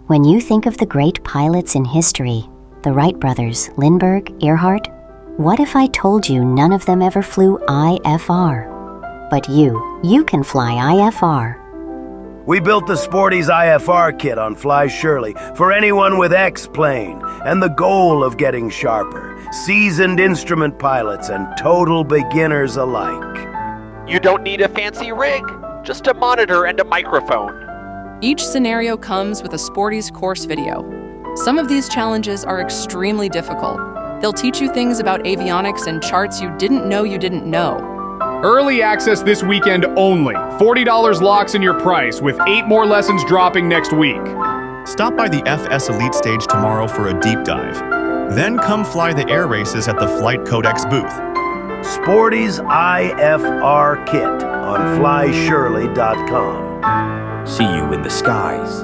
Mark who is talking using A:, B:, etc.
A: When you think of the great pilots in history, the Wright brothers, Lindbergh, Earhart, what if I told you none of them ever flew IFR? But you can fly IFR.
B: We built the Sporty's IFR kit on Fly Shirley for anyone with X-plane and the goal of getting sharper, seasoned instrument pilots and total beginners alike.
C: You don't need a fancy rig, just a monitor and a microphone.
D: Each scenario comes with a Sporty's course video. Some of these challenges are extremely difficult. They'll teach you things about avionics and charts you didn't know.
E: Early access this weekend only. $40 locks in your price, with 8 more lessons dropping next week.
F: Stop by the FS Elite stage tomorrow for a deep dive. Then come fly the air races at the Flight Codex booth.
B: Sporty's IFR kit on FlyShirley.com.
G: See you in the skies.